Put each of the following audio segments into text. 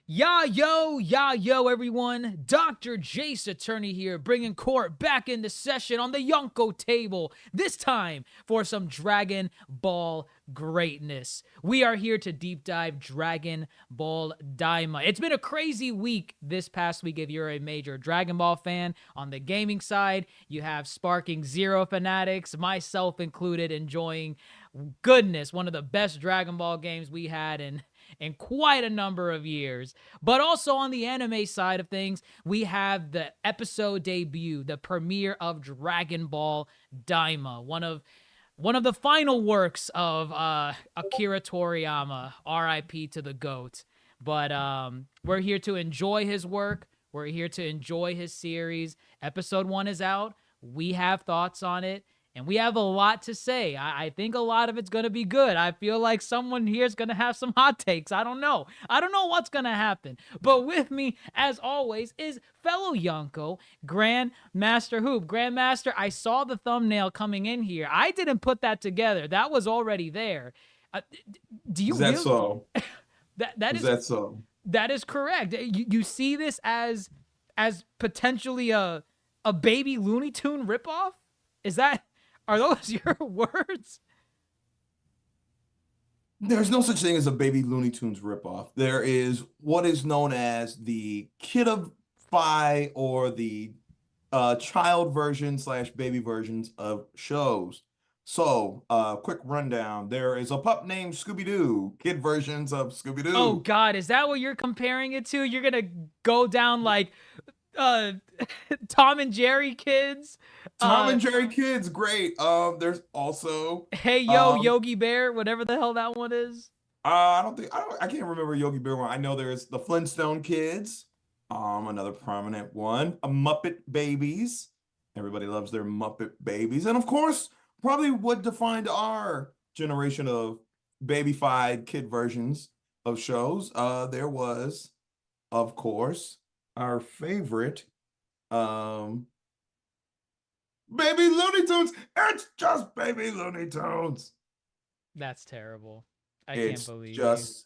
Ya yo, everyone. DrJaceAttorney here, bringing court back into session on the Yonko table, this time for some Dragon Ball greatness. We are here to deep dive Dragon Ball Daima. It's been a crazy week this past week if you're a major Dragon Ball fan. On the gaming side, you have Sparking Zero fanatics, myself included, enjoying goodness, one of the best Dragon Ball games we had in quite a number of years. But also on the anime side of things, we have the episode debut, the premiere of Dragon Ball Daima, one of the final works of Akira Toriyama, R.I.P. to the GOAT. But we're here to enjoy his work. We're here to enjoy his series. Episode 1 is out. We have thoughts on it. And we have a lot to say. I think a lot of it's going to be good. I feel like someone here is going to have some hot takes. I don't know. I don't know what's going to happen. But with me, as always, is fellow Yonko, Grandmaster Hoop. Grandmaster, I saw the thumbnail coming in here. I didn't put that together. That was already there. Do you Is that really? so? That Is that so? That is correct. You see this as potentially a baby Looney Tune ripoff? Are those your words? There's no such thing as a baby Looney Tunes ripoff. There is what is known as the kidify or the child version / baby versions of shows. So, quick rundown. There is a pup named Scooby-Doo, kid versions of Scooby-Doo. Oh God, is that what you're comparing it to? You're gonna go down like Tom and Jerry kids. Tom and Jerry kids, great. There's also Hey Yo, Yogi Bear, whatever the hell that one is. I can't remember Yogi Bear one. I know there's the Flintstone kids. Another prominent one. Muppet Babies. Everybody loves their Muppet Babies. And of course, probably what defined our generation of babyfied kid versions of shows. There was, of course, our favorite Baby Looney Tunes. It's just Baby Looney Tunes. That's terrible. I It's can't believe just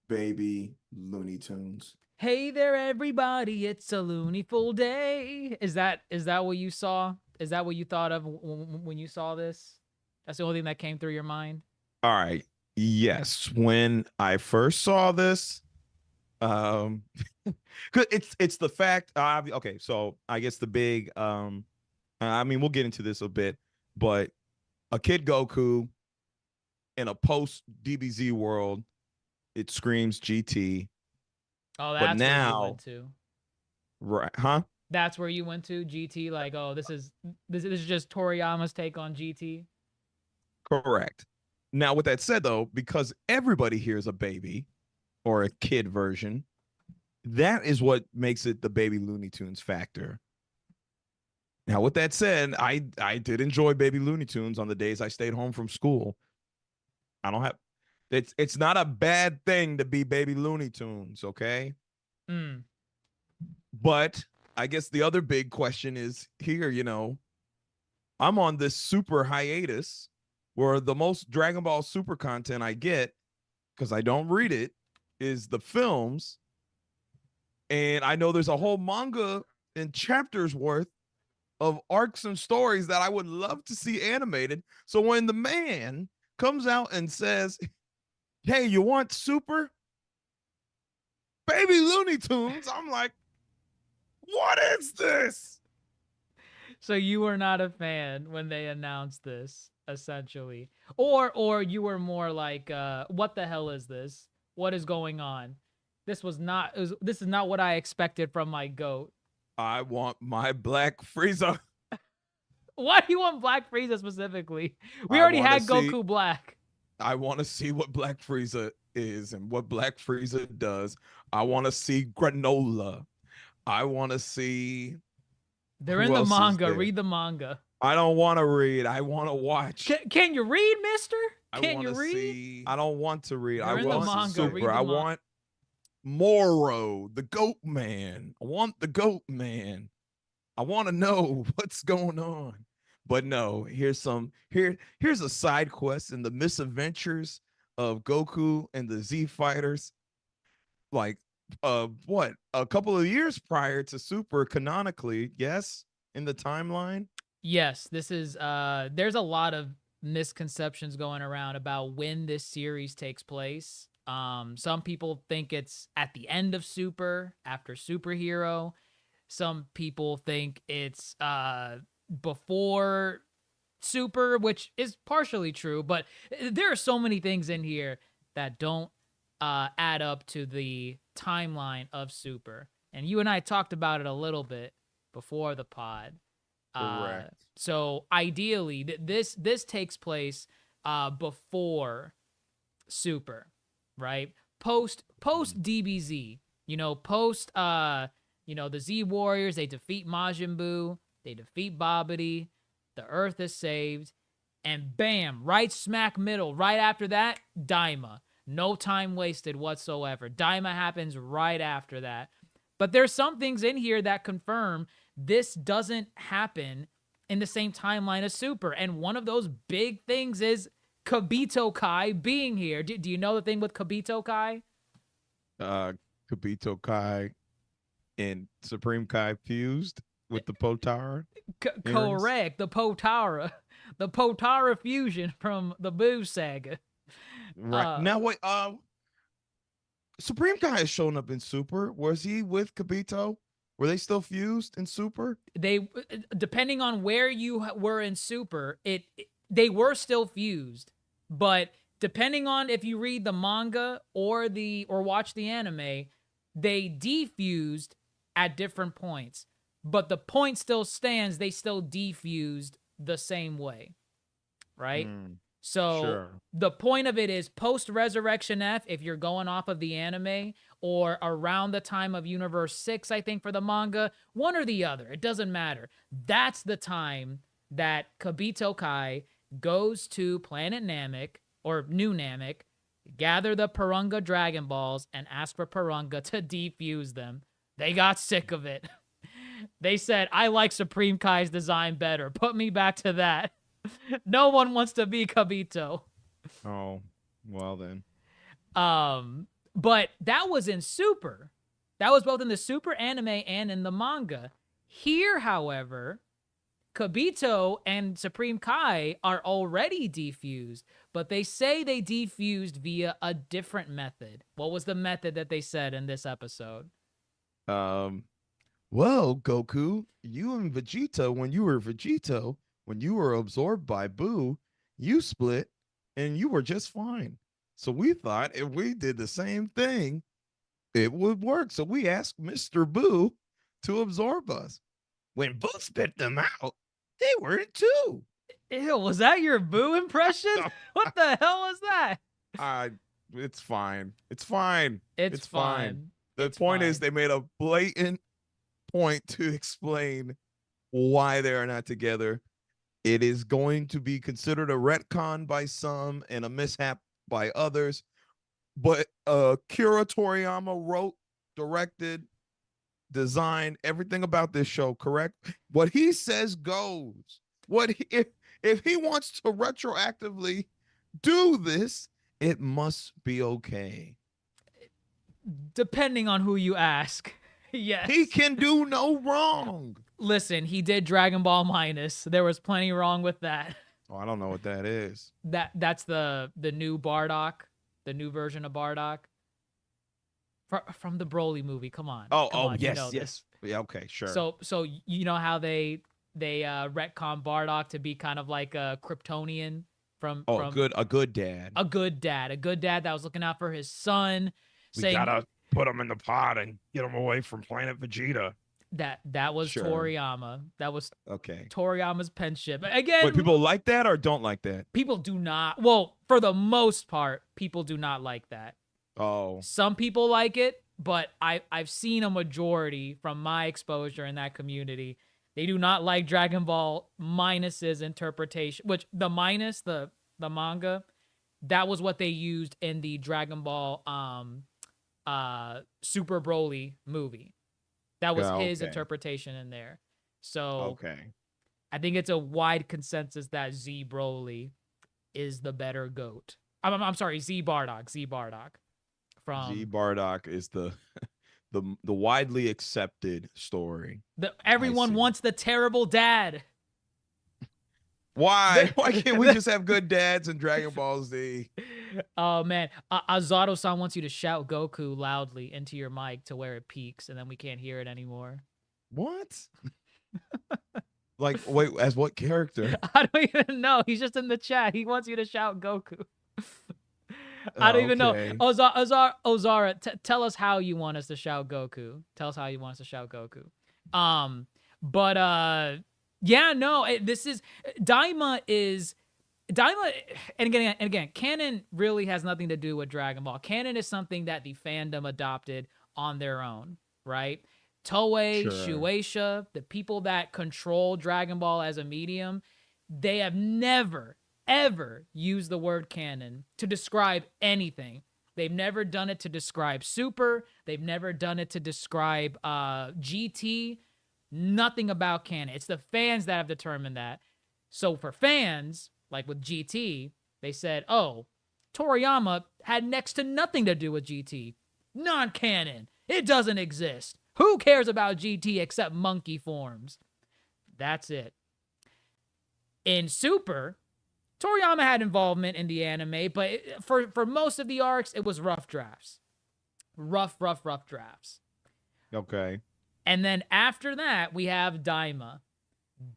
Baby Looney Tunes. Hey there, everybody! It's a loonyful day. Is that what you saw? Is that what you thought of when you saw this? That's the only thing that came through your mind. All right. Yes. When I first saw this, it's the fact. Okay, so I guess the big. I mean, we'll get into this a bit, but a kid Goku in a post DBZ world, it screams GT. Oh, that's but now, where you went to. Right? Huh? That's where you went to GT. Like, oh, this is just Toriyama's take on GT. Correct. Now, with that said, though, because everybody here is a baby or a kid version, that is what makes it the Baby Looney Tunes factor. Now, with that said, I did enjoy Baby Looney Tunes on the days I stayed home from school. It's not a bad thing to be Baby Looney Tunes, okay? But I guess the other big question is here, I'm on this super hiatus where the most Dragon Ball Super content I get, because I don't read it, is the films. And I know there's a whole manga and chapters worth of arcs and stories that I would love to see animated. So when the man comes out and says, hey, you want Super Baby Looney Tunes? I'm like, what is this? So you were not a fan when they announced this, essentially. Or you were more like, what the hell is this? What is going on? This is not what I expected from my GOAT. I want my Black Frieza. Why do you want Black Frieza specifically? We already had Goku Black. I want to see what Black Frieza is and what Black Frieza does. I want to see Granola. I want to see. They're in the manga. Read the manga. I don't want to read. I want to watch. Can you read, mister? Can you read? I don't want to read. I want Super. I want Moro, the Goat Man. I want the Goat Man. I want to know what's going on. But no, here's a side quest in the misadventures of Goku and the Z Fighters. Like, what, a couple of years prior to Super canonically, yes, in the timeline. Yes, this is there's a lot of misconceptions going around about when this series takes place. Some people think it's at the end of Super, after Superhero. Some people think it's before Super, which is partially true, but there are so many things in here that don't add up to the timeline of Super. And you and I talked about it a little bit before the pod. Correct. So ideally, this takes place before Super, right? Post DBZ, post the Z Warriors, they defeat Majin Buu, they defeat Babidi, the Earth is saved, and bam, right smack middle, right after that, Daima. No time wasted whatsoever. Daima happens right after that. But there's some things in here that confirm this doesn't happen in the same timeline as Super. And one of those big things is Kibito Kai being here. Do you know the thing with Kibito Kai? Kibito Kai and Supreme Kai fused with the Potara. Correct. The Potara. The Potara fusion from the Buu saga. Right. Now wait, Supreme Kai has shown up in Super. Was he with Kibito? Were they still fused in Super? They, depending on where you were in Super, they were still fused, but depending on if you read the manga or watch the anime, they defused at different points. But the point still stands, they still defused the same way. Right? So Sure. the point of it is post-Resurrection F, if you're going off of the anime, or around the time of Universe 6, I think, for the manga, one or the other. It doesn't matter. That's the time that Kibito Kai goes to Planet Namek, or New Namek, gather the Purunga Dragon Balls, and ask for Purunga to defuse them. They got sick of it. They said, I like Supreme Kai's design better. Put me back to that. No one wants to be Kibito. Oh, well then. But that was in Super. That was both in the Super anime and in the manga. Here, however, Kibito and Supreme Kai are already defused, but they say they defused via a different method. What was the method that they said in this episode? Well, Goku, you and Vegeta, when you were Vegito, when you were absorbed by Buu, you split and you were just fine. So we thought if we did the same thing, it would work. So we asked Mr. Buu to absorb us. When Buu spit them out, they were it too. Ew, was that your Buu impression? What the hell was that? It's fine. It's fine. It's fine. The point is they made a blatant point to explain why they are not together. It is going to be considered a retcon by some and a mishap by others. But Kira Toriyama wrote, directed, designed everything about this show, correct? What he says goes. If he wants to retroactively do this, it must be okay. Depending on who you ask. Yes. He can do no wrong. Listen, he did Dragon Ball Minus. There was plenty wrong with that. Oh, I don't know what that is. That's the new Bardock, the new version of Bardock. From the Broly movie. Come on. Yes, you know yes. This. Yeah, okay, sure. So you know how they retcon Bardock to be kind of like a Kryptonian from a good dad. A good dad that was looking out for his son. We gotta put him in the pod and get him away from Planet Vegeta. That was sure. Toriyama. That was okay. Toriyama's penship. Again, wait, people like that or don't like that? People do not. Well, for the most part, people do not like that. Oh. Some people like it, but I've seen a majority from my exposure in that community. They do not like Dragon Ball Minus's interpretation, which the Minus, the manga, that was what they used in the Dragon Ball Super Broly movie. That was his interpretation in there. So I think it's a wide consensus that Z Broly is the better GOAT. I'm sorry, Z Bardock. Z Bardock is the the widely accepted story. Everyone see. wants the terrible dad. Why? Why can't we just have good dads in Dragon Ball Z? Oh man, Azato-san wants you to shout Goku loudly into your mic to where it peaks, and then we can't hear it anymore. What? Like, wait, as what character? I don't even know. He's just in the chat. He wants you to shout Goku. I don't even know. Okay. Ozara, tell us how you want us to shout Goku. Tell us how you want us to shout Goku. Yeah, no, this is Daima, and again, canon really has nothing to do with Dragon Ball. Canon is something that the fandom adopted on their own, right? Toei, Shueisha, the people that control Dragon Ball as a medium, they have never, ever used the word canon to describe anything. They've never done it to describe Super. They've never done it to describe GT. Nothing about canon. It's the fans that have determined that. So for fans, like with GT, they said, oh, Toriyama had next to nothing to do with GT. Non-canon. It doesn't exist. Who cares about GT except monkey forms? That's it. In Super, Toriyama had involvement in the anime, but for most of the arcs, it was rough drafts. Rough drafts. Okay. And then after that, we have Daima.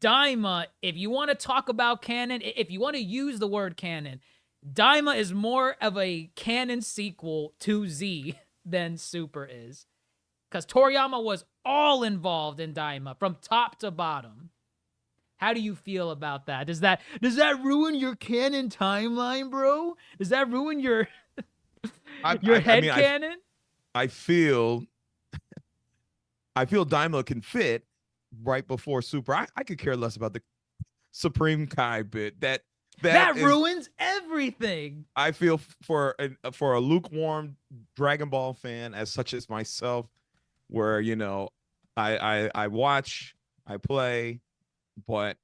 Daima, if you want to talk about canon, if you want to use the word canon, Daima is more of a canon sequel to Z than Super is. Because Toriyama was all involved in Daima from top to bottom. How do you feel about that? Does that ruin your canon timeline, bro? Does that ruin your head canon? I feel Daima can fit right before Super. I could care less about the Supreme Kai bit. That ruins everything. I feel for a lukewarm Dragon Ball fan, as such as myself, where I watch, I play, but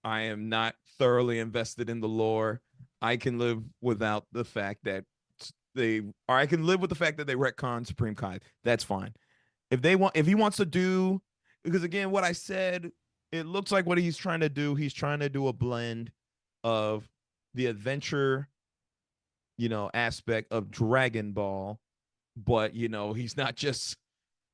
I am not thoroughly invested in the lore. I can live without the fact that I can live with the fact that they retcon Supreme Kai. That's fine. If he wants to do, because again, what I said, it looks like what he's trying to do. He's trying to do a blend of the adventure, aspect of Dragon Ball, but he's not just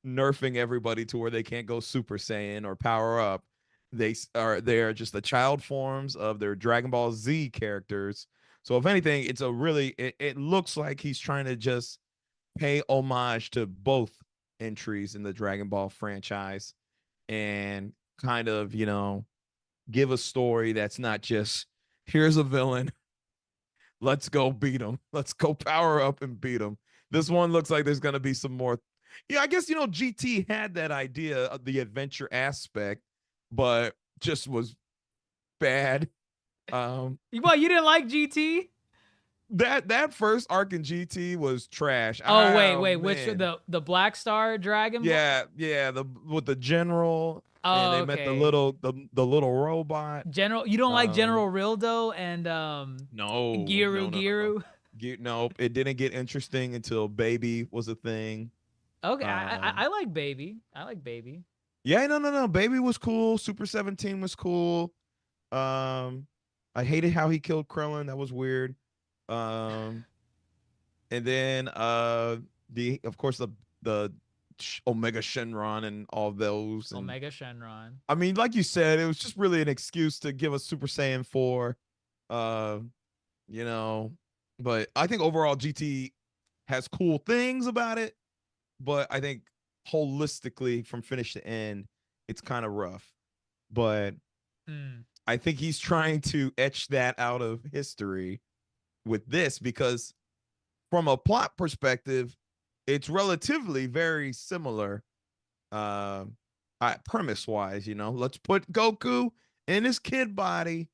nerfing everybody to where they can't go Super Saiyan or power up. They are just the child forms of their Dragon Ball Z characters. So if anything, it looks like he's trying to just pay homage to both entries in the Dragon Ball franchise and kind of, give a story that's not just, here's a villain, let's go beat him, let's go power up and beat him. This one looks like there's going to be some more. Yeah, I guess, GT had that idea of the adventure aspect, but just was bad. What, you didn't like GT? That first arc in GT was trash. Oh, wait, which the Black Star Dragon? Yeah, with the general. Oh, and they met the little robot. General, you don't like General Rildo and no Giru? No, it didn't get interesting until Baby was a thing. Okay, I like Baby. I like Baby. Yeah, no. Baby was cool. Super 17 was cool. I hated how he killed Krillin. That was weird. And then of course the Omega Shenron and all those. And, Omega Shenron. I mean, like you said, it was just really an excuse to give us Super Saiyan 4. But I think overall GT has cool things about it, but I think holistically from finish to end, it's kind of rough. But I think he's trying to etch that out of history with this, because from a plot perspective, it's relatively very similar premise wise. Let's put Goku in his kid body,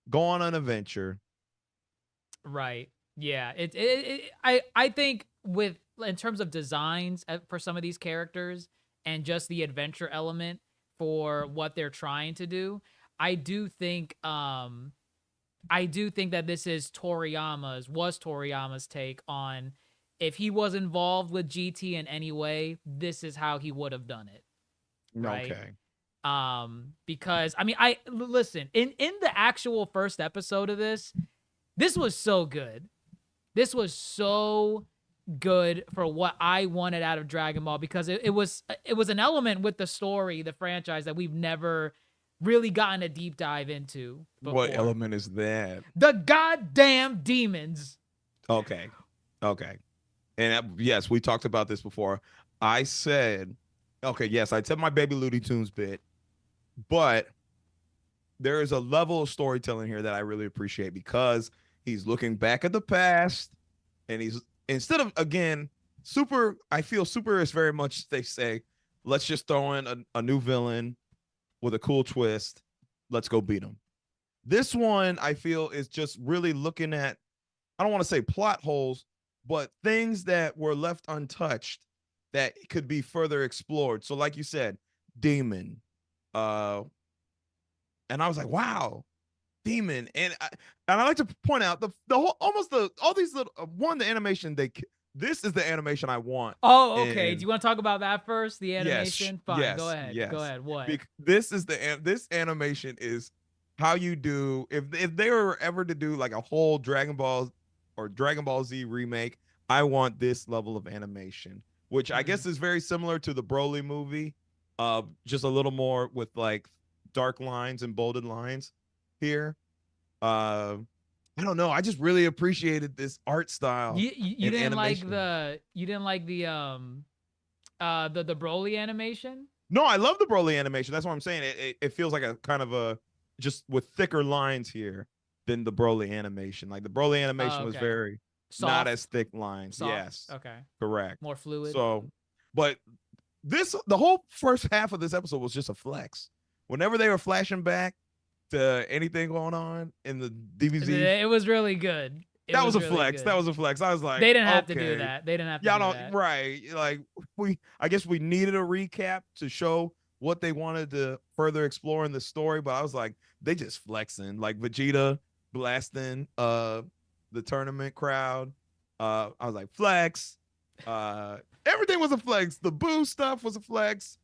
go on an adventure. Right. Yeah. I think in terms of designs for some of these characters and just the adventure element for what they're trying to do, I do think that this was Toriyama's take on if he was involved with GT in any way, this is how he would have done it. Right? Okay. Because I mean, listen, in the actual first episode of this was so good. This was so good for what I wanted out of Dragon Ball, because it was an element with the story, the franchise, that we've never really gotten a deep dive into before. What element is that? The goddamn demons. Okay. And yes, we talked about this before. I said, okay, yes, I said my Baby Looney Tunes bit, but there is a level of storytelling here that I really appreciate, because he's looking back at the past, and he's, instead of, again, Super, I feel Super is very much, they say, let's just throw in a new villain with a cool twist. Let's go beat him. This one, I feel, is just really looking at, I don't want to say plot holes, but things that were left untouched that could be further explored. So like you said, Demon. And I was like, wow, Demon. And I like to point out the whole, all these little, the animation, this is the animation I want. Oh, okay. Do you want to talk about that first? The animation? Yes, Fine, yes, go ahead. yes. Go ahead. What? This animation is how you do, if they were ever to do like a whole Dragon Ball or Dragon Ball Z remake, I want this level of animation, which I guess is very similar to the Broly movie, just a little more with like dark lines and bolded lines here. I don't know. I just really appreciated this art style. You didn't like the Broly animation? No, I love the Broly animation. That's what I'm saying. It feels like a kind of a, just with thicker lines here than the Broly animation. Like the Broly animation was very soft, not as thick lines. Soft. Yes. Okay. Correct. More fluid. So, but the whole first half of this episode was just a flex. Whenever they were flashing back to anything going on in the DBZ, it was really good. That was a flex. That was a flex. I was like, they didn't have to do that. They didn't have to do that. Right. Like I guess we needed a recap to show what they wanted to further explore in the story, but I was like, they just flexing, like Vegeta blasting the tournament crowd. I was like, flex. Everything was a flex. The Boo stuff was a flex.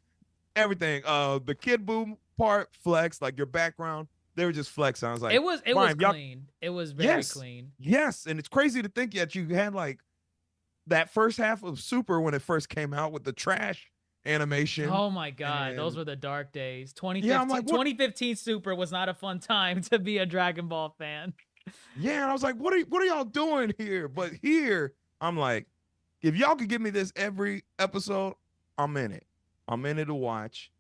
Everything. The Kid Boo part, flex. Like your background, they were just flexing. I was like, it was clean. It was very clean. Yes, and it's crazy to think that you had like that first half of Super when it first came out with the trash animation. Oh my god, those were the dark days. 2015 Super was not a fun time to be a Dragon Ball fan. Yeah, and I was like, what are y'all doing here? But here, I'm like, if y'all could give me this every episode, I'm in it. I'm in it to watch.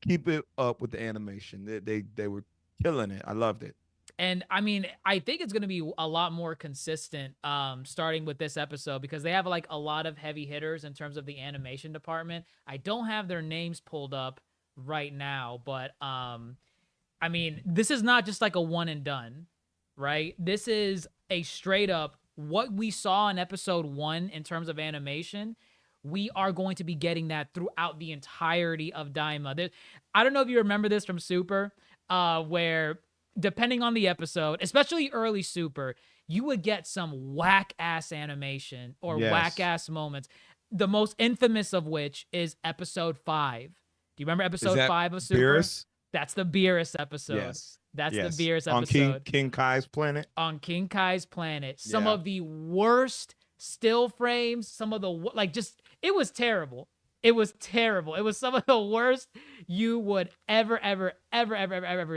Keep it up with the animation. They were killing it. I loved it. And I mean, I think it's going to be a lot more consistent starting with this episode, because they have like a lot of heavy hitters in terms of the animation department. I don't have their names pulled up right now, but I mean, this is not just like a one and done, right? This is a straight up what we saw in episode 1 in terms of animation. We are going to be getting that throughout the entirety of Daima. I don't know if you remember this from Super, where depending on the episode, especially early Super, you would get some whack-ass animation or whack-ass moments. The most infamous of which is episode 5. Do you remember episode 5 of Super? Beerus? That's the Beerus episode. Yes. That's the Beerus episode. On King Kai's planet? On King Kai's planet. Some of the worst still frames, some of the, like, just, it was terrible. It was terrible. It was some of the worst you would ever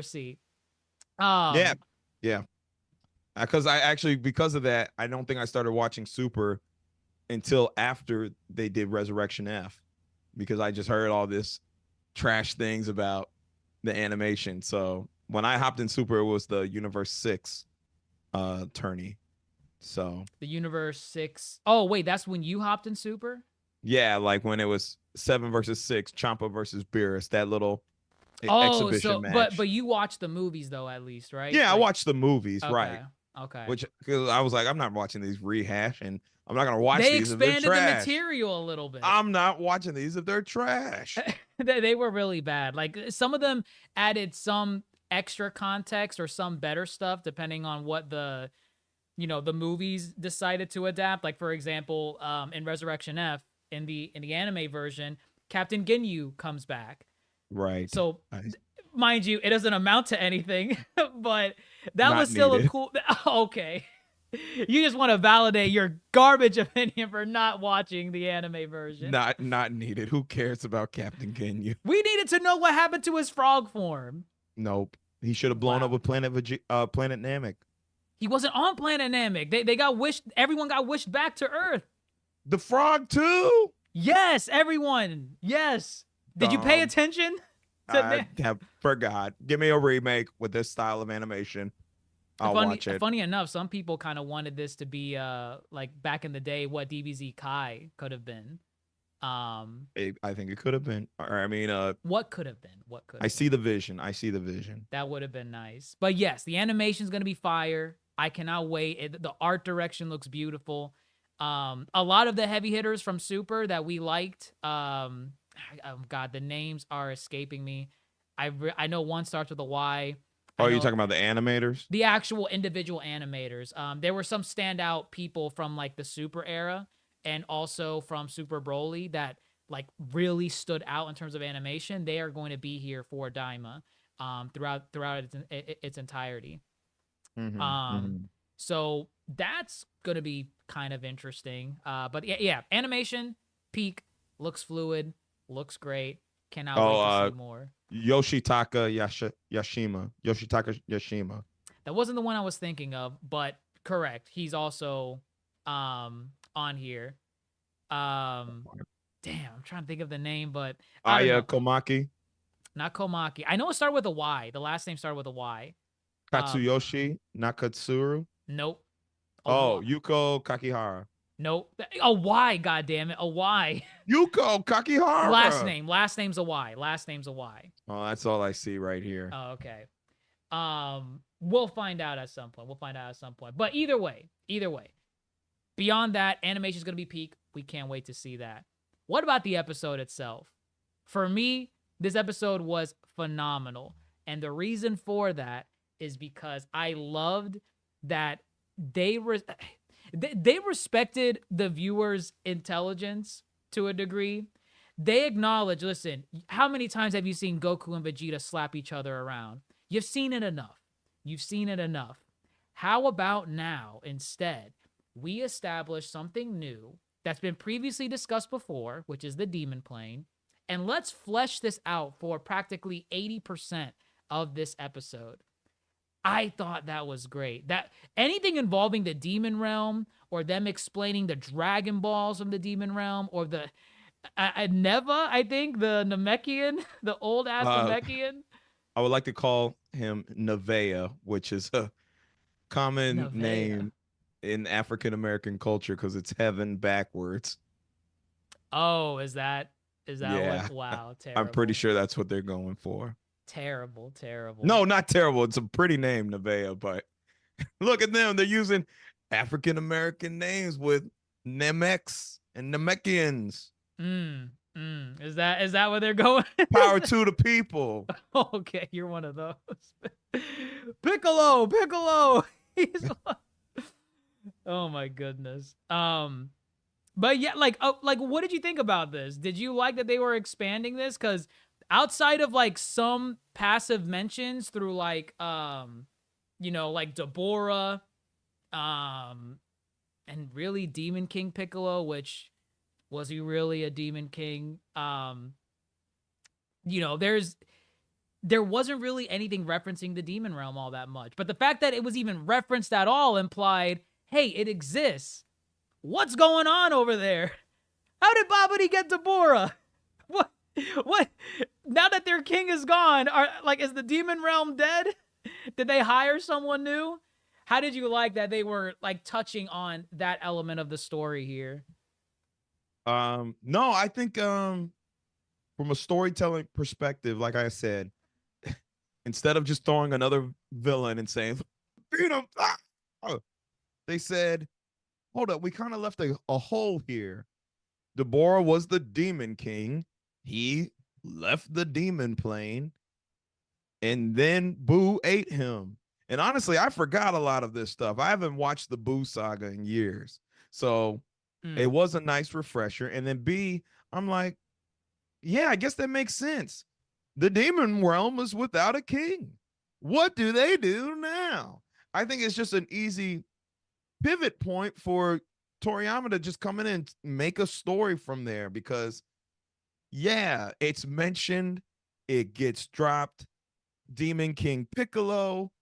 see. Yeah. Because of that, I don't think I started watching Super until after they did Resurrection F, because I just heard all this trash things about the animation. So when I hopped in Super, it was the Universe 6 tourney. So the Universe 6. Oh wait, that's when you hopped in Super? Yeah, like when it was 7 versus 6, Champa versus Beerus, that little exhibition match. But you watched the movies though, at least, right? Yeah, like, I watched the movies, okay, right? Okay. Which, because I was like, I'm not watching these rehash, and I'm not gonna watch these if they're trash. They expanded the material a little bit. I'm not watching these if they're trash. They were really bad. Like some of them added some extra context or some better stuff depending on what the you know, the movies decided to adapt. Like, for example, in Resurrection F, in the anime version, Captain Ginyu comes back. Right. So, mind you, it doesn't amount to anything, but that Not was still needed. a cool. Okay. You just want to validate your garbage opinion for not watching the anime version. Not needed. Who cares about Captain Ginyu? We needed to know what happened to his frog form. Nope. He should have blown up with Planet Namek. He wasn't on Planet Namek. They got wished. Everyone got wished back to Earth. The frog too. Yes, everyone. Yes. Did you pay attention? I have forgot. Give me a remake with this style of animation. I'll watch it. Funny enough, some people kind of wanted this to be like back in the day what DBZ Kai could have been. I think it could have been. Or I mean, what could have been? What could? I see the vision. I see the vision. That would have been nice. But yes, the animation's gonna be fire. I cannot wait. The art direction looks beautiful. A lot of the heavy hitters from Super that we liked. Oh God, the names are escaping me. I know one starts with a Y. Oh, you're talking about the animators? The actual individual animators. There were some standout people from like the Super era and also from Super Broly that like really stood out in terms of animation. They are going to be here for Daima throughout its entirety. So that's going to be kind of interesting. But yeah, animation, peak, looks fluid, looks great. Cannot wait to see more. Yoshitaka Yashima. That wasn't the one I was thinking of, but correct. He's also on here. Damn, I'm trying to think of the name, but Aya Komaki. Not Komaki. I know it started with a Y. The last name started with a Y. Katsuyoshi Nakatsuru. Nope. Yuko Kakihara. Nope. A Y, goddammit. A Y. Yuko Kakihara. Last name's a Y. Oh, that's all I see right here. Oh, okay. We'll find out at some point. But either way, beyond that, animation's going to be peak. We can't wait to see that. What about the episode itself? For me, this episode was phenomenal. And the reason for that is because I loved that they respected the viewer's intelligence to a degree. They acknowledge, listen, how many times have you seen Goku and Vegeta slap each other around? You've seen it enough. How about now, instead, we establish something new that's been previously discussed before, which is the demon plane, and let's flesh this out for practically 80% of this episode. I thought that was great. That anything involving the demon realm or them explaining the Dragon Balls from the demon realm or the Neva, I think, the Namekian, the old ass Namekian. I would like to call him Nevea, which is a common name in African American culture because it's heaven backwards. Oh, is that yeah. what? Wow, terrible. I'm pretty sure that's what they're going for. Terrible. No, not terrible. It's a pretty name, Nevea, but look at them. They're using African American names with Nemeks and Namekians. Is that where they're going? Power to the people. Okay, you're one of those. Piccolo. He's oh my goodness. But yeah, like what did you think about this? Did you like that they were expanding this? Because outside of like some passive mentions through like like Deborah, and really Demon King Piccolo, which was he really a Demon King? There wasn't really anything referencing the demon realm all that much. But the fact that it was even referenced at all implied, hey, it exists. What's going on over there? How did Babidi get Deborah? What? Now that their king is gone, is the demon realm dead? Did they hire someone new? How did you like that they were like touching on that element of the story here? No, I think from a storytelling perspective, like I said, instead of just throwing another villain and saying, beat him, they said, hold up, we kind of left a hole here. Deborah was the demon king. He left the demon plane, and then Boo ate him. And honestly, I forgot a lot of this stuff. I haven't watched the Boo saga in years. So it was a nice refresher. And then B, I'm like, yeah, I guess that makes sense. The demon realm is without a king. What do they do now? I think it's just an easy pivot point for Toriyama to just come in and make a story from there because, yeah, it's mentioned, it gets dropped. Demon King Piccolo,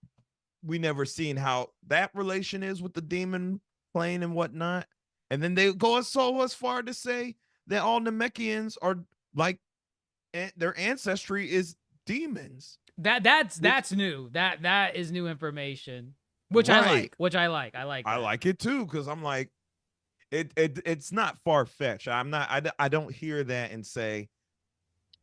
we never seen how that relation is with the demon plane and whatnot. And then they go as far to say that all Namekians are like their ancestry is demons. That's new. That is new information, which I like. Which I like. I like. I like it too because I'm like, it's not far fetched. I don't hear that and say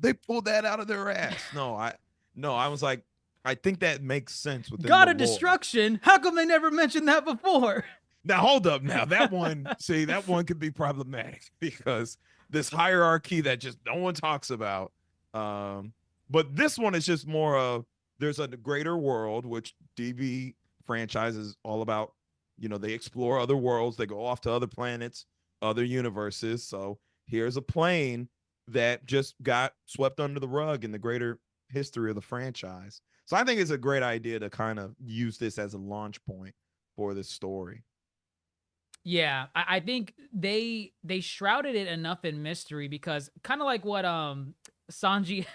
they pulled that out of their ass. No, I was like, I think that makes sense within God the of lore. Destruction. How come they never mentioned that before? Now hold up. Now that one, see, that one could be problematic because this hierarchy that just no one talks about. But this one is just more of there's a greater world, which DB franchise is all about. You know, they explore other worlds, they go off to other planets, other universes. So here's a plane that just got swept under the rug in the greater history of the franchise. So I think it's a great idea to kind of use this as a launch point for this story. Yeah, I think they shrouded it enough in mystery because kind of like what Sanji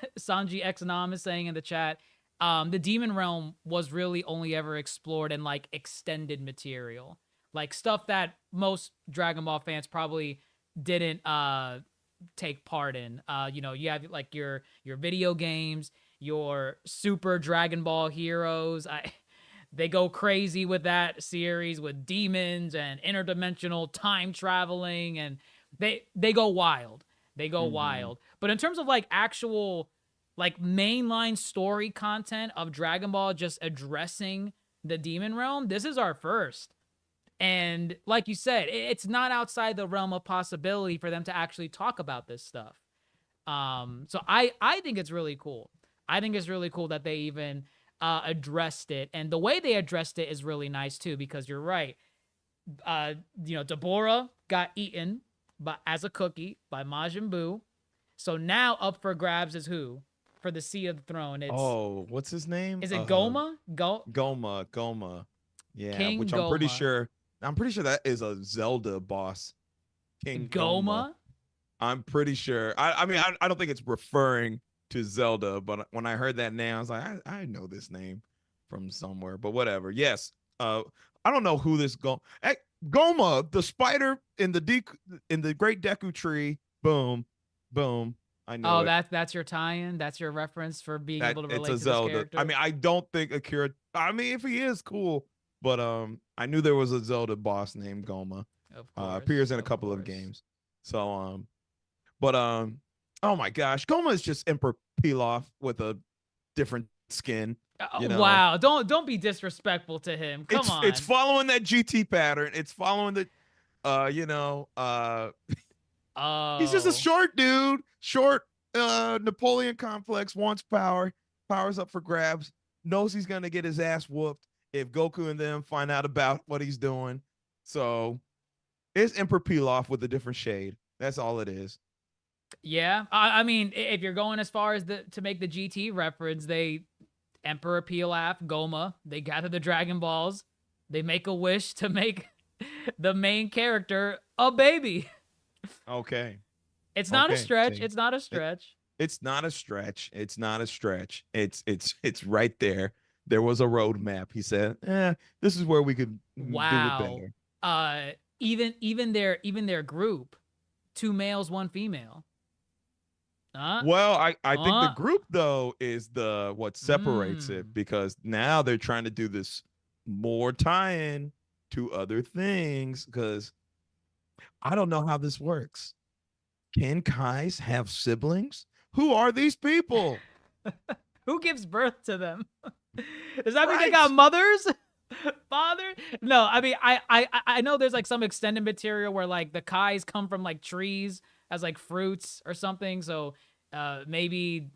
X Nam is saying in the chat, the demon realm was really only ever explored in like extended material, like stuff that most Dragon Ball fans probably didn't take part in. You know, you have like your video games, your Super Dragon Ball Heroes. They go crazy with that series with demons and interdimensional time traveling, and they go wild. They go wild. But in terms of like actual like mainline story content of Dragon Ball just addressing the demon realm, this is our first. And like you said, it's not outside the realm of possibility for them to actually talk about this stuff. So I think it's really cool. I think it's really cool that they even addressed it, and the way they addressed it is really nice too. Because you're right, you know, Deborah got eaten as a cookie by Majin Buu. So now up for grabs is who for the seat of the throne? It's what's his name? Is it Goma? Goma. Yeah, King which Goma. I'm pretty sure that is a Zelda boss. King Goma. I'm pretty sure. I mean, I don't think it's referring to Zelda, but when I heard that name, I was like, I know this name from somewhere, but whatever. Yes. I don't know who this Goma, the spider in the Great Deku Tree. Boom. I know. Oh, that's your tie-in. That's your reference for being able to relate to Zelda. this character. I mean, I don't think Akira. I mean, if he is cool, but I knew there was a Zelda boss named Goma. Of course, appears in a couple of games. So but oh my gosh, Goma is just Emperor Pilaf with a different skin. You know? Wow, don't be disrespectful to him. Come on. It's following that GT pattern. It's following the he's just a short dude, Napoleon complex, wants power, power's up for grabs, knows he's gonna get his ass whooped if Goku and them find out about what he's doing. So it's Emperor Pilaf with a different shade. That's all it is. Yeah, I mean, if you're going as far as to make the GT reference, Emperor Pilaf, Goma, they gather the Dragon Balls, they make a wish to make the main character a baby. Okay. It's not a stretch. It's not a stretch. It's not a stretch. It's not a stretch. It's right there. There was a roadmap. He said, this is where we could do it better. Even their group, 2 males, 1 female. Well, I think the group though is what separates it, because now they're trying to do this more tie-in to other things, because I don't know how this works. Can Kais have siblings? Who are these people? Who gives birth to them? Does that mean they got mothers? Father? No, I mean, I know there's like some extended material where like the Kais come from like trees as like fruits or something. So maybe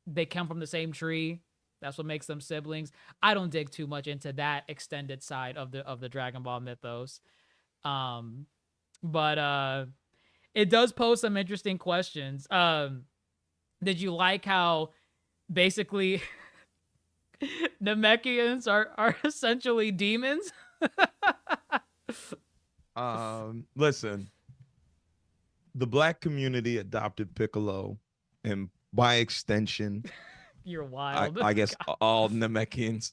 they come from the same tree. That's what makes them siblings. I don't dig too much into that extended side of the Dragon Ball mythos. But it does pose some interesting questions. Did you like how basically Namekians are essentially demons? Listen, the black community adopted Piccolo, and by extension, You're wild. I guess all Namekians.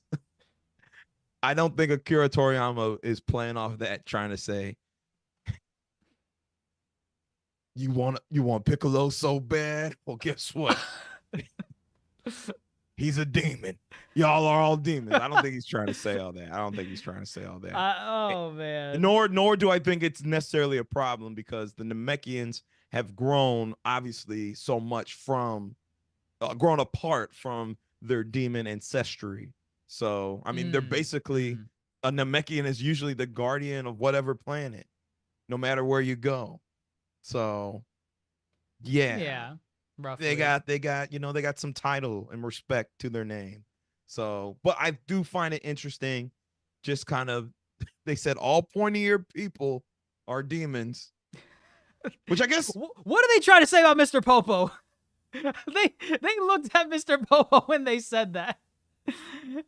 I don't think Akira Toriyama is playing off that, trying to say, you want Piccolo so bad? Well, guess what? He's a demon. Y'all are all demons. I don't think he's trying to say all that. Oh man. Nor do I think it's necessarily a problem, because the Namekians have grown, obviously, so much from grown apart from their demon ancestry. So I mean, they're basically a Namekian is usually the guardian of whatever planet, no matter where you go. So yeah, roughly. They got some title and respect to their name. So, but I do find it interesting, just kind of, they said all pointy-eared people are demons, which I guess. What are they trying to say about Mr. Popo? they looked at Mr. Popo when they said that.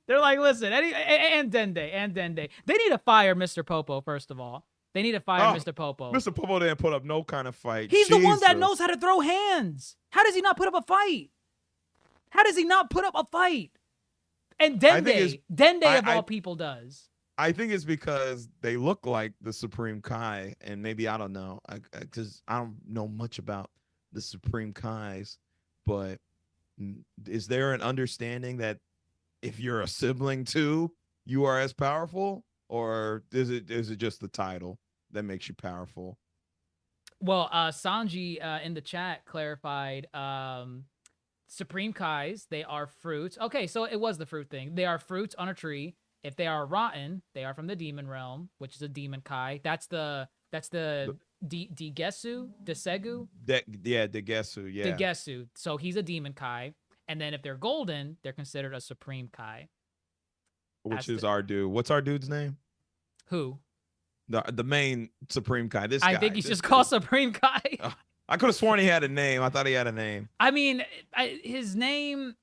They're like, listen, and Dende, they need to fire Mr. Popo, first of all. They need to fire Mr. Popo. Mr. Popo didn't put up no kind of fight. He's the one that knows how to throw hands. How does he not put up a fight? And Dende of all people does. I think it's because they look like the Supreme Kai, and maybe, I don't know, because I don't know much about the Supreme Kais, but is there an understanding that if you're a sibling too, you are as powerful? Or is it just the title that makes you powerful? Well, Sanji in the chat clarified Supreme Kais, they are fruits. Okay, so it was the fruit thing. They are fruits on a tree. If they are rotten, they are from the demon realm, which is a demon Kai. That's the Degesu? Desegu? Degesu, yeah. Degesu. So he's a demon Kai. And then if they're golden, they're considered a Supreme Kai. Which is our dude. What's our dude's name? Who? The main Supreme Kai. I think he's just called Supreme Kai. I could have sworn he had a name. I thought he had a name. I mean, his name,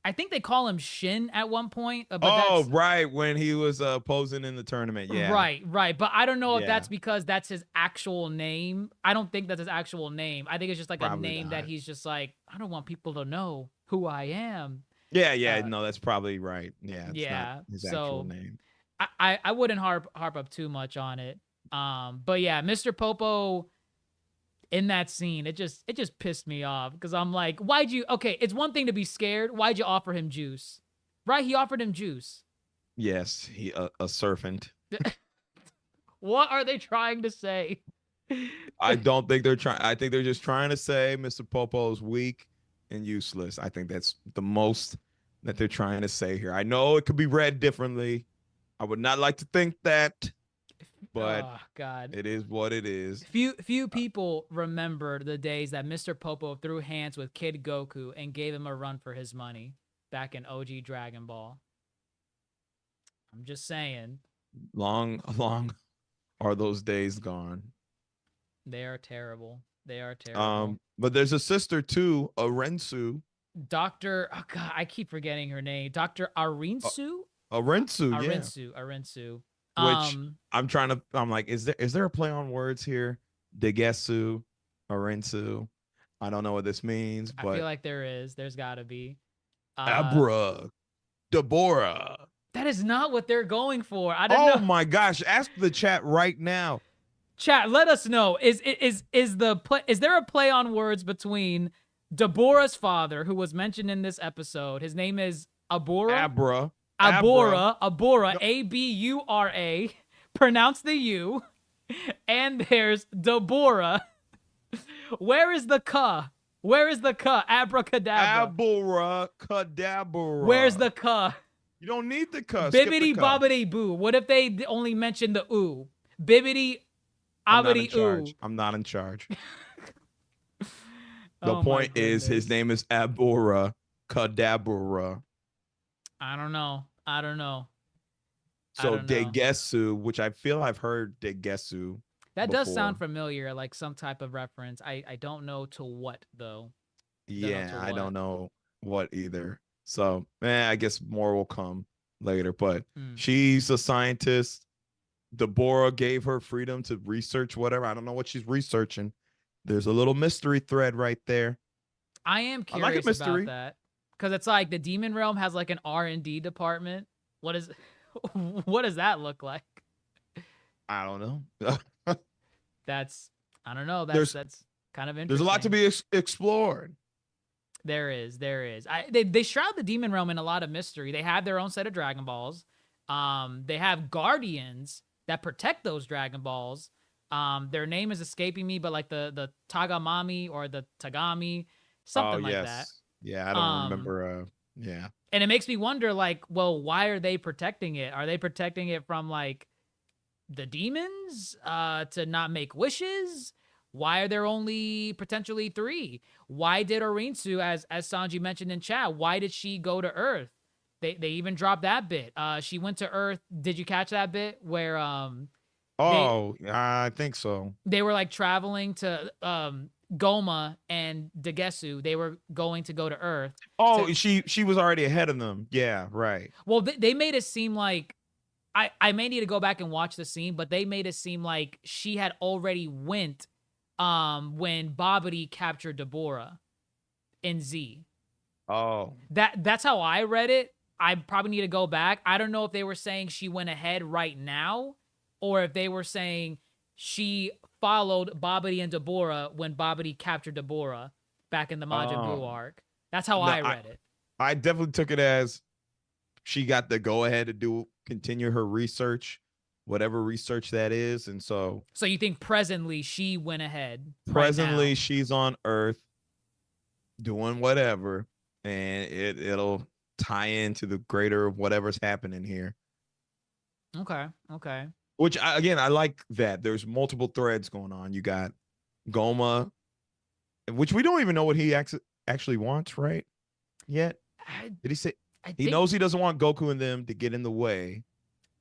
I think they call him Shin at one point. But right. When he was posing in the tournament. Yeah. Right. But I don't know if that's because that's his actual name. I don't think that's his actual name. I think it's just like probably a name that he's just like, I don't want people to know who I am. Yeah, no, that's probably right. Yeah, not his actual name. I wouldn't harp up too much on it. But yeah, Mr. Popo in that scene, it just pissed me off, because I'm like, it's one thing to be scared. Why'd you offer him juice? Right? He offered him juice. Yes, he a servant. What are they trying to say? I don't think they're trying. I think they're just trying to say Mr. Popo's weak and useless. I think that's the most that they're trying to say here. I know it could be read differently. I would not like to think that, but God, it is what it is. Few people remember the days that Mr. Popo threw hands with Kid Goku and gave him a run for his money back in OG Dragon Ball. I'm just saying. Long are those days gone. They are terrible. But there's a sister too, Arensu. Dr. Oh God, I keep forgetting her name. Dr. Arinsu? Arensu. Which I'm like, is there a play on words here? Degesu, Arensu. I don't know what this means, but I feel like there is. There's gotta be. Abra. Deborah. That is not what they're going for. I don't know. Oh my gosh. Ask the chat right now. Chat, let us know. Is there a play on words between Deborah's father, who was mentioned in this episode? His name is Abura. Abura, Abura. Pronounce the U. And there's Deborah. Where is the ka? Abracadabra. Abracadabra. Where's the ka? You don't need the ka. Bibbidi bobbidi boo. What if they only mention the oo? Bibbidi bobbidi oo. I'm not in charge. The point is, his name is Abura Kadabra. I don't know. I don't know. I So don't know. Degesu, which I feel I've heard Degesu That does before. sound familiar, like some type of reference. I don't know to what though. Don't know to Yeah, I what. don't know what either. So, I guess more will come later. But Hmm. she's a scientist. Deborah gave her freedom to research whatever. I don't know what she's researching. There's a little mystery thread right there. I am I like a curious about mystery. that because it's like the Demon Realm has like an R&D department. What is, what does that look like? I don't know. That's I don't know. there's That's kind of interesting. there's a lot to be explored. There is. They shroud the Demon Realm in a lot of mystery. They have their own set of Dragon Balls. They have guardians that protect those Dragon Balls. Their name is escaping me, but like the Tagamami or the Tagami, something like that. Yeah, I don't remember. Yeah. And it makes me wonder, like, well, why are they protecting it? Are they protecting it from like the demons to not make wishes? Why are there only potentially 3? Why did Orinsu, as Sanji mentioned in chat, why did she go to Earth? They even dropped that bit. She went to Earth. Did you catch that bit where I think so. they were like traveling to Goma and Degesu? They were going to go to Earth. Oh, she was already ahead of them. Yeah, right. Well, they made it seem like I may need to go back and watch the scene, but they made it seem like she had already went when Babidi captured Deborah in Z. Oh. That's how I read it. I probably need to go back. I don't know if they were saying she went ahead right now or if they were saying she followed Babidi and Deborah when Babidi captured Deborah back in the Majin Buu arc. That's how I read it. I definitely took it as she got the go ahead to continue her research, whatever research that is. And so you think presently she went ahead? Presently she's on Earth doing whatever, and it'll tie into the greater whatever's happening here. Okay. Which again, I like that. There's multiple threads going on. You got Goma, which we don't even know what he actually wants, right? Yet. Did he say he knows he doesn't want Goku and them to get in the way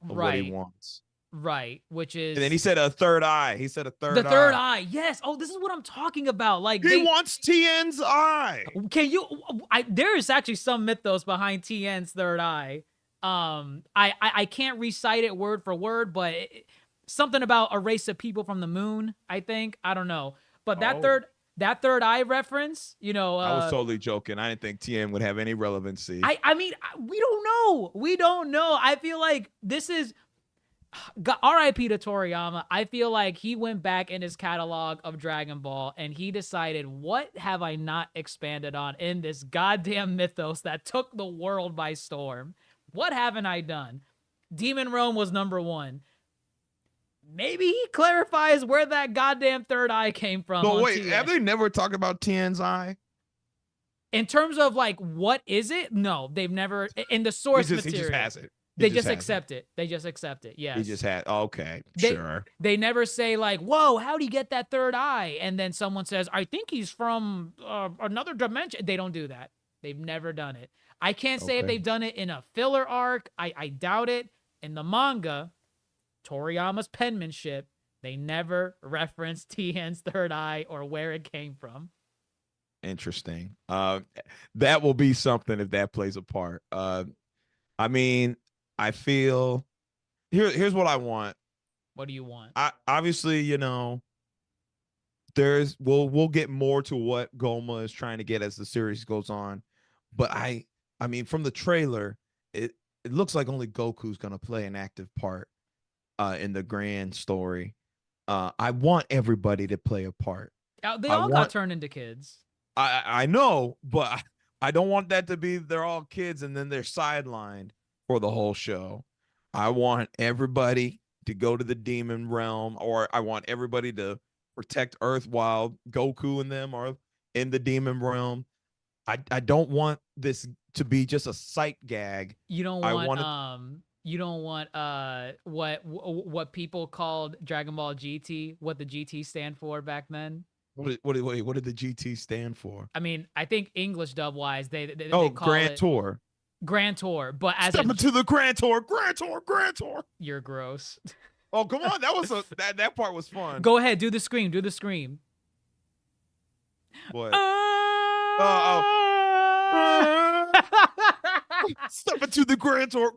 of what he wants? Right, which is... And then he said a third eye. He said a third eye. The third eye, yes. Oh, this is what I'm talking about. Like he wants Tien's eye. Can you... there is actually some mythos behind Tien's third eye. I can't recite it word for word, but something about a race of people from the moon, I think. I don't know. But that third eye reference, you know... I was totally joking. I didn't think Tien would have any relevancy. I mean, we don't know. We don't know. I feel like this is... R.I.P. to Toriyama. I feel like he went back in his catalog of Dragon Ball and he decided, what have I not expanded on in this goddamn mythos that took the world by storm? What haven't I done? Demon Realm was number 1. Maybe he clarifies where that goddamn third eye came from. But wait, have they never talked about Tien's eye? In terms of like, what is it? No, they've never, in the source material. He just has it. They just accept it. They just accept it. Yes. He just had. Okay, sure. They never say like, "Whoa, how'd he get that third eye?" And then someone says, "I think he's from another dimension." They don't do that. They've never done it. I can't say if they've done it in a filler arc. I doubt it. In the manga, Toriyama's penmanship, they never reference Tien's third eye or where it came from. Interesting. That will be something if that plays a part. I mean, I feel here's what I want. What do you want? Obviously, you know, we'll get more to what Goma is trying to get as the series goes on. But I mean, from the trailer, it looks like only Goku's gonna play an active part in the grand story. I want everybody to play a part. They all got turned into kids. I know, but I don't want that to be they're all kids and then they're sidelined for the whole show. I want everybody to go to the demon realm, or I want everybody to protect Earth while Goku and them are in the demon realm. I don't want this to be just a sight gag. You don't want you don't want what people called Dragon Ball GT, what the GT stand for back then. What did the GT stand for? I mean, I think English dub wise, they call Grand Tour. Grand Tour, but as Step into the Grand Tour. you're gross. Oh, come on. That was that part was fun. Go ahead, do the scream. Do the scream. What? Ah! Step into the Grand Tour.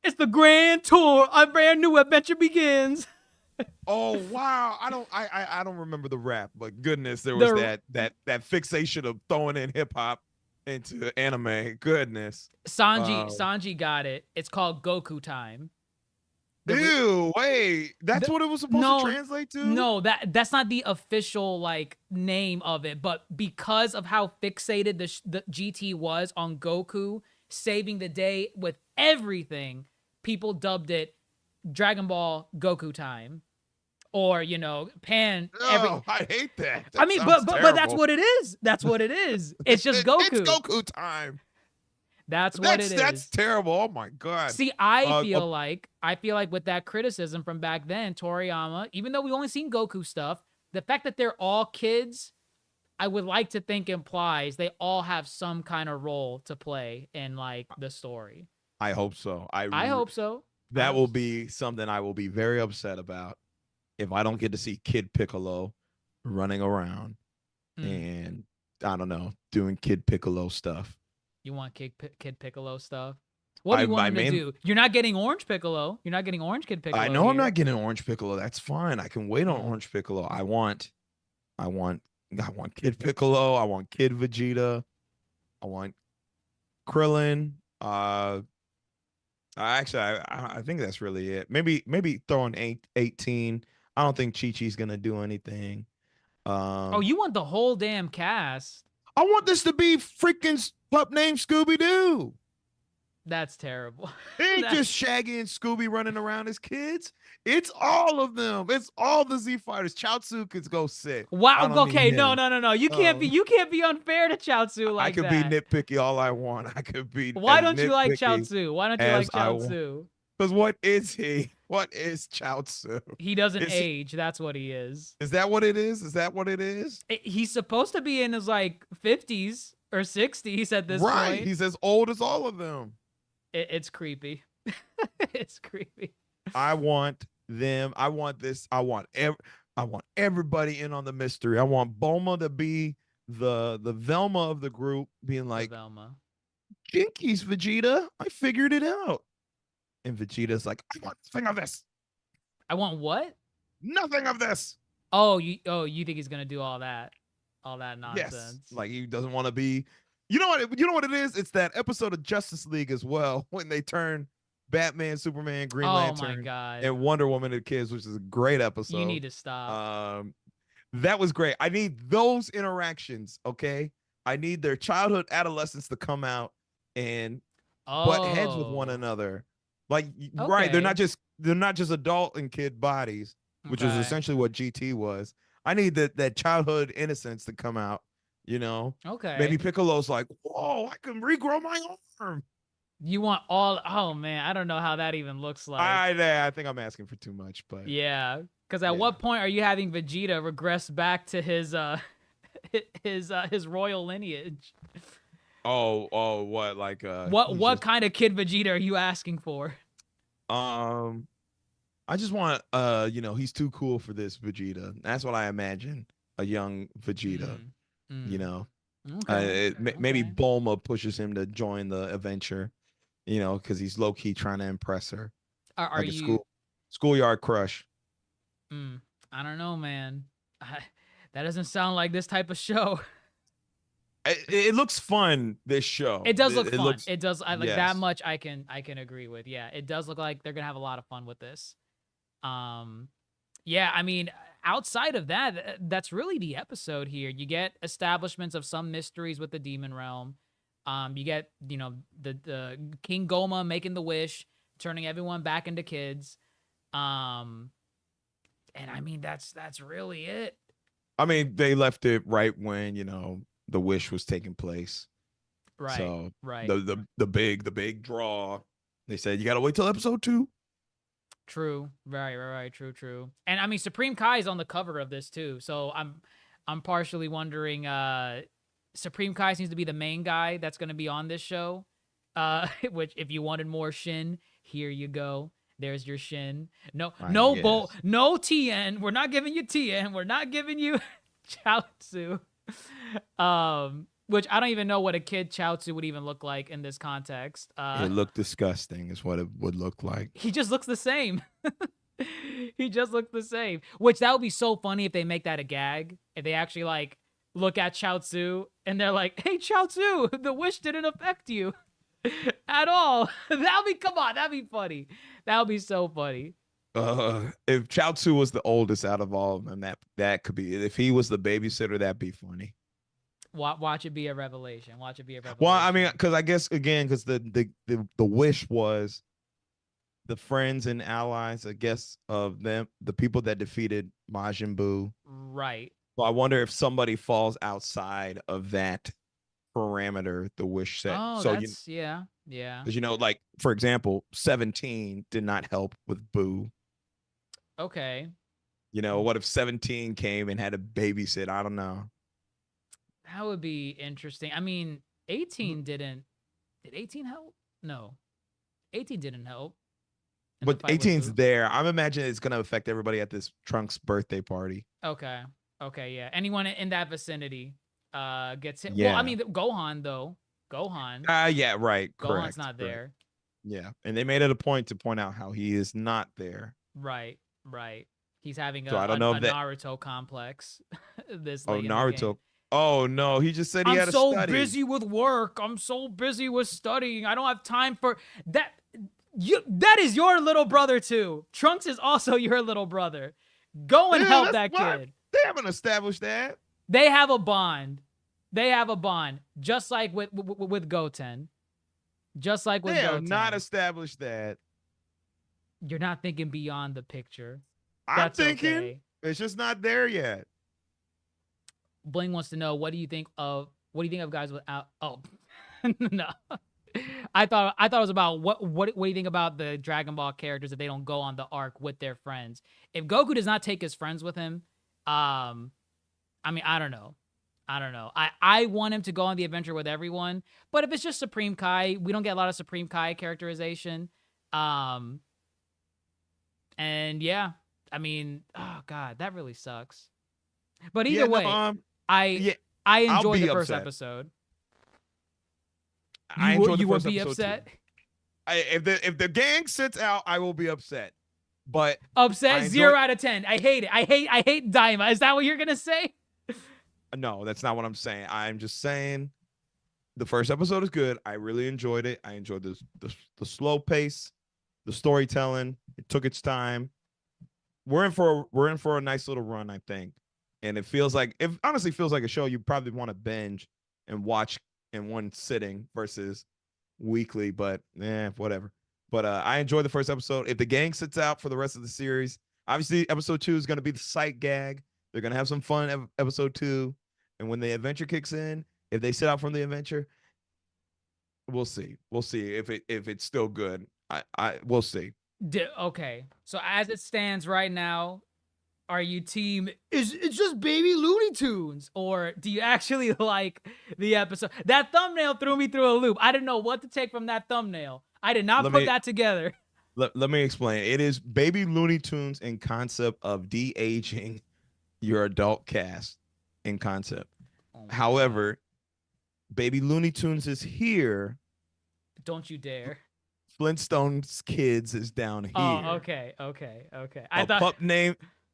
It's the Grand Tour. A brand new adventure begins. Oh wow. I don't remember the rap, but goodness, there was that fixation of throwing in hip hop into anime. Goodness. Sanji got it. It's called Goku time. Ew, wait. That's what it was supposed to translate to? No, that's not the official like name of it, but because of how fixated the GT was on Goku saving the day with everything, people dubbed it Dragon Ball Goku time. Or, you know, I hate that. I mean, but that's what it is. That's what it is. It's just Goku. It's Goku time. That's what it is. That's terrible. Oh my god. See, I feel like with that criticism from back then, Toriyama, even though we only seen Goku stuff, the fact that they're all kids, I would like to think implies they all have some kind of role to play in like the story. I hope so. I hope so. That will be something I will be very upset about if I don't get to see Kid Piccolo running around and I don't know, doing Kid Piccolo stuff. You want Kid Piccolo stuff? What do you want him to do? You're not getting Orange Piccolo. You're not getting Orange Kid Piccolo. I know I'm not getting Orange Piccolo. That's fine. I can wait on Orange Piccolo. I want Kid Piccolo. I want Kid Vegeta. I want Krillin. I think that's really it. Maybe throwing 18. I don't think Chi-Chi's gonna do anything. Oh, you want the whole damn cast? I want this to be freaking pup named Scooby-Doo. That's terrible. It ain't just Shaggy and Scooby running around as kids. It's all of them. It's all the Z Fighters. Chaozu could go sick. Wow. Okay. No. You can't be unfair to Chaozu like that. I could be nitpicky all I want. I could be. Why don't you like Chaozu? Why don't you like Chaozu? Because what is he? What is Chaozu? He doesn't age. That's what he is. Is that what it is? Is that what it is? He's supposed to be in his like 50s or 60s at this point. Right. He's as old as all of them. It's creepy. It's creepy. I want them. I want this. I want everybody in on the mystery. I want Bulma to be the Velma of the group, being like, Velma. Jinkies, Vegeta. I figured it out. And Vegeta's like, I want nothing of this. I want what? Nothing of this. Oh, you think he's gonna do all that nonsense? Yes. Like he doesn't want to be. You know what it is? It's that episode of Justice League as well when they turn Batman, Superman, Green Lantern, my God, and Wonder Woman to kids, which is a great episode. You need to stop. That was great. I need those interactions. Okay, I need their childhood, adolescence to come out and butt heads with one another. Like, right? They're not just adult and kid bodies, which is essentially what GT was. I need that childhood innocence to come out. You know, maybe Piccolo's like, whoa, I can regrow my arm. You want all? Oh man, I don't know how that even looks like. I think I'm asking for too much, but yeah, because at what point are you having Vegeta regress back to his his royal lineage? What like what kind of kid Vegeta are you asking for? I just want he's too cool for this Vegeta. That's what I imagine, a young Vegeta. You know, maybe Bulma pushes him to join the adventure, you know, because he's low key trying to impress her. Are like you schoolyard crush? I don't know, man. That doesn't sound like this type of show. It looks fun. This show. It does look fun. It does. Yes. That much. I can agree with. Yeah, it does look like they're gonna have a lot of fun with this. Yeah, I mean, outside of that, that's really the episode here. You get establishments of some mysteries with the demon realm. You get, the King Goma making the wish, turning everyone back into kids. And I mean, that's really it. I mean, they left it right when, the wish was taking place. Right. So right. The big draw. They said you got to wait till episode 2. True. Right. True. And I mean, Supreme Kai is on the cover of this too. So I'm partially wondering, Supreme Kai seems to be the main guy that's going to be on this show. Which, if you wanted more Shin, here you go. There's your Shin. No Tien. We're not giving you Tien. We're not giving you Chaozu. Which I don't even know what a kid Chaozu would even look like in this context. It looked disgusting, is what it would look like. He just looks the same. He just looks the same. Which that would be so funny if they make that a gag. If they actually like look at Chaozu and they're like, "Hey Chaozu, the wish didn't affect you at all." That'd be funny. That would be so funny. If Chaozu was the oldest out of all of them, that could be. If he was the babysitter, that'd be funny. Watch it be a revelation. Watch it be a revelation. Well, I mean, because I guess again, because the wish was the friends and allies, I guess, of them, the people that defeated Majin Buu. Right. So I wonder if somebody falls outside of that parameter, the wish set. Oh, so that's yeah. Because like for example, 17 did not help with Buu. Okay. What if 17 came and had a babysit? I don't know. That would be interesting. I mean, 18 didn't. Did 18 help? No, 18 didn't help. But 18's there. I'm imagining it's gonna affect everybody at this Trunks birthday party. Okay, yeah. Anyone in that vicinity gets hit. Yeah. Well, I mean, Gohan though. Gohan. Yeah, right. Gohan's Correct. not there. Yeah, and they made it a point to point out how he is not there. Right. He's having So I don't know if that Naruto complex. This. Oh, late in the Naruto. game. Oh no, he just said he had to I'm study. so busy with work. I'm so busy with studying. I don't have time for that. That is your little brother too. Trunks is also your little brother. Go and help that kid. They haven't established that. They have a bond. Just like with Goten. Just like with They Goten. have not established that. You're not thinking beyond the picture. I'm thinking okay. It's just not there yet. Bling wants to know, what do you think of guys without? Oh, no. I thought it was about what do you think about the Dragon Ball characters if they don't go on the arc with their friends? If Goku does not take his friends with him, I mean, I don't know. I want him to go on the adventure with everyone, but if it's just Supreme Kai, we don't get a lot of Supreme Kai characterization. And yeah, I mean, oh god, that really sucks. But either way, I enjoyed the first episode. You would be upset. If the gang sits out, I will be upset. But upset 0 out of 10. I hate it. I hate Daima. Is that what you're gonna say? No, that's not what I'm saying. I'm just saying the first episode is good. I really enjoyed it. I enjoyed the slow pace, the storytelling. It took its time. We're in for a nice little run, I think. And it honestly feels like a show you probably want to binge and watch in one sitting versus weekly, but whatever. But I enjoyed the first episode. If the gang sits out for the rest of the series, obviously episode 2 is going to be the sight gag. They're going to have some fun episode 2. And when the adventure kicks in, if they sit out from the adventure, we'll see. We'll see if it's still good. We'll see. Okay. So as it stands right now, are you team it's just baby Looney Tunes, or do you actually like the episode? That thumbnail threw me through a loop. I didn't know what to take from that thumbnail. I did not put that together. Let me explain. It is baby Looney Tunes in concept of de-aging your adult cast in concept. However, baby Looney Tunes is here. Don't you dare. Flintstones Kids is down here. Oh, okay. A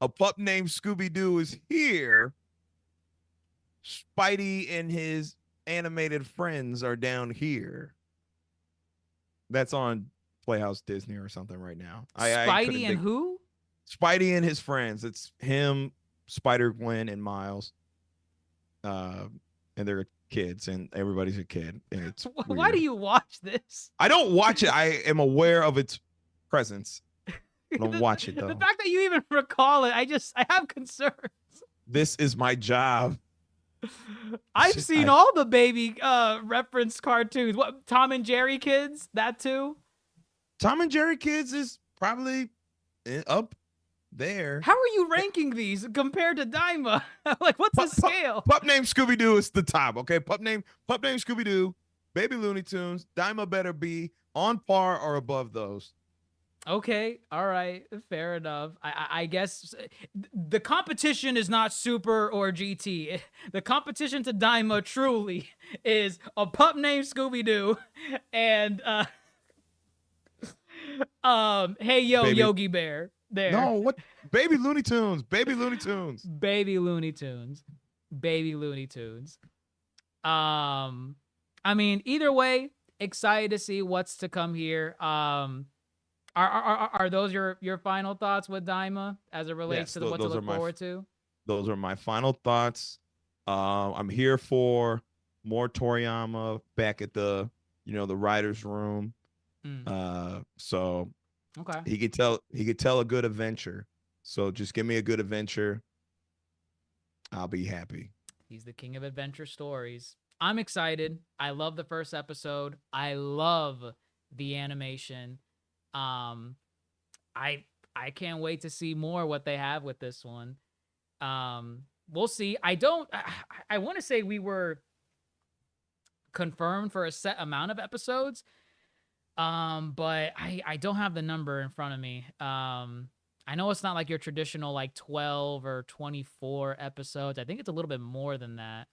pup named Scooby-Doo is here. Spidey and his animated friends are down here. That's on Playhouse Disney or something right now. Spidey and who? Spidey and his friends. It's him, Spider-Gwen, and Miles. And they're kids, and everybody's a kid. And it's why weird. do you watch this? I don't watch it. I am aware of its presence. I don't watch it though. The fact that you even recall it, I have concerns. This is my job. I've seen all the baby reference cartoons. What, Tom and Jerry Kids? That too? Tom and Jerry Kids is probably up there. How are you ranking these compared to Daima? Like, what's the scale? Pup named Scooby-Doo is the top, okay? Pup name Scooby-Doo, Baby Looney Tunes, Daima better be on par or above those. Okay, all right, fair enough. I guess the competition is not Super or GT. The competition to Daima truly is a pup named Scooby-Doo and Hey Yo Baby- Yogi Bear. There. No, what? Baby Looney Tunes, Baby Looney Tunes. Baby Looney Tunes. Baby Looney Tunes. I mean, either way, excited to see what's to come here. Are those your final thoughts with Daima as it relates to what to look forward to? Those are my final thoughts. I'm here for more Toriyama back at the the writers' room. So Okay. he could tell a good adventure. So just give me a good adventure. I'll be happy. He's the king of adventure stories. I'm excited. I love the first episode. I love the animation. I can't wait to see more what they have with this one. We'll see. I want to say we were confirmed for a set amount of episodes. But I don't have the number in front of me. I know it's not like your traditional like 12 or 24 episodes. I think it's a little bit more than that.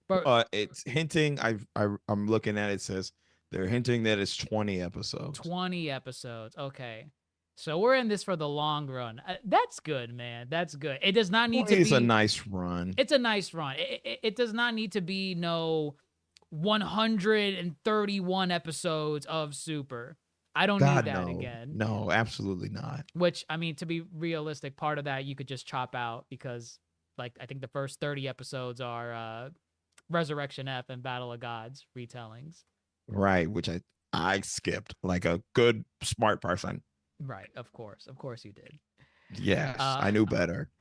But it's hinting. I'm looking at it. It says they're hinting that it's 20 episodes. 20 episodes. Okay. So we're in this for the long run. That's good, man. That's good. It does not need to be. It's a nice run. It's a nice run. It does not need to be 131 episodes of Super. I don't need that again. No, absolutely not. Which, I mean, to be realistic, part of that you could just chop out because, like, I think the first 30 episodes are Resurrection F and Battle of Gods retellings. Right, which I skipped like a good smart person. Right, of course you did. Yes, I knew better.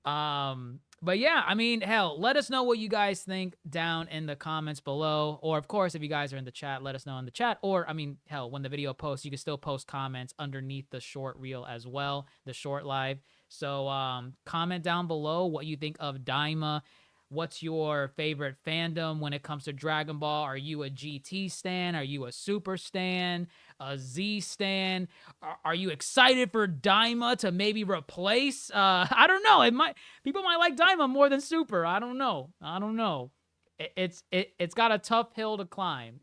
But yeah, I mean, hell, let us know what you guys think down in the comments below. Or, of course, if you guys are in the chat, let us know in the chat. Or, I mean, hell, when the video posts, you can still post comments underneath the short reel as well, the short live. So, comment down below what you think of Daima. What's your favorite fandom when it comes to Dragon Ball? Are you a GT stan? Are you a Super stan? A Z stan? Are you excited for Daima to maybe replace? I don't know. People might like Daima more than Super. I don't know. It's got a tough hill to climb.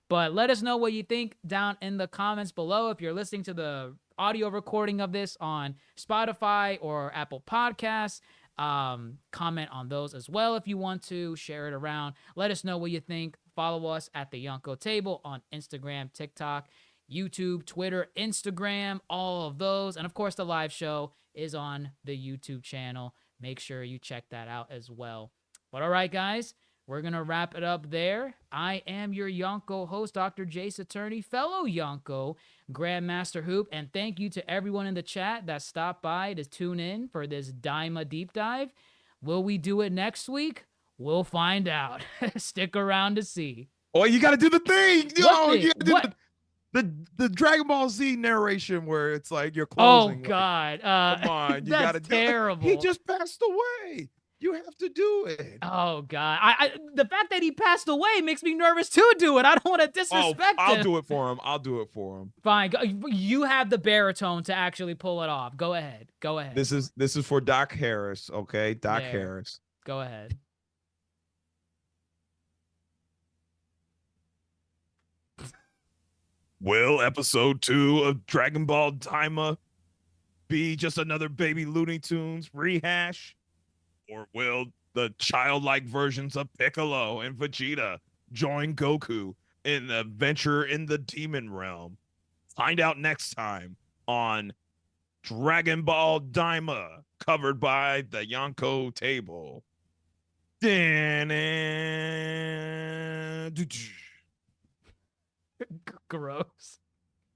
But let us know what you think down in the comments below. If you're listening to the audio recording of this on Spotify or Apple Podcasts, comment on those as well if you want to. Share it around. Let us know what you think. Follow us at the Yonko Table on Instagram, TikTok, YouTube, Twitter, Instagram, all of those. And of course, the live show is on the YouTube channel. Make sure you check that out as well. But all right, guys, we're going to wrap it up there. I am your Yonko host, DrJaceAttorney, fellow Yonko, Grandmaster Hoop, and thank you to everyone in the chat that stopped by to tune in for this Daima deep dive. Will we do it next week? We'll find out. Stick around to see. Oh, you got to do the thing. You gotta do the Dragon Ball Z narration where it's like you're closing. Oh, God. Come on. You got to do it. Terrible. He just passed away. You have to do it. Oh, God. The fact that he passed away makes me nervous to do it. I don't want to disrespect him. I'll do it for him. Fine. You have the baritone to actually pull it off. Go ahead. This is for Doc Harris, okay? Doc Harris. Go ahead. Will episode 2 of Dragon Ball Daima be just another baby Looney Tunes rehash? Or will the childlike versions of Piccolo and Vegeta join Goku in the adventure in the demon realm? Find out next time on Dragon Ball Daima, covered by the Yonko Table. Gross.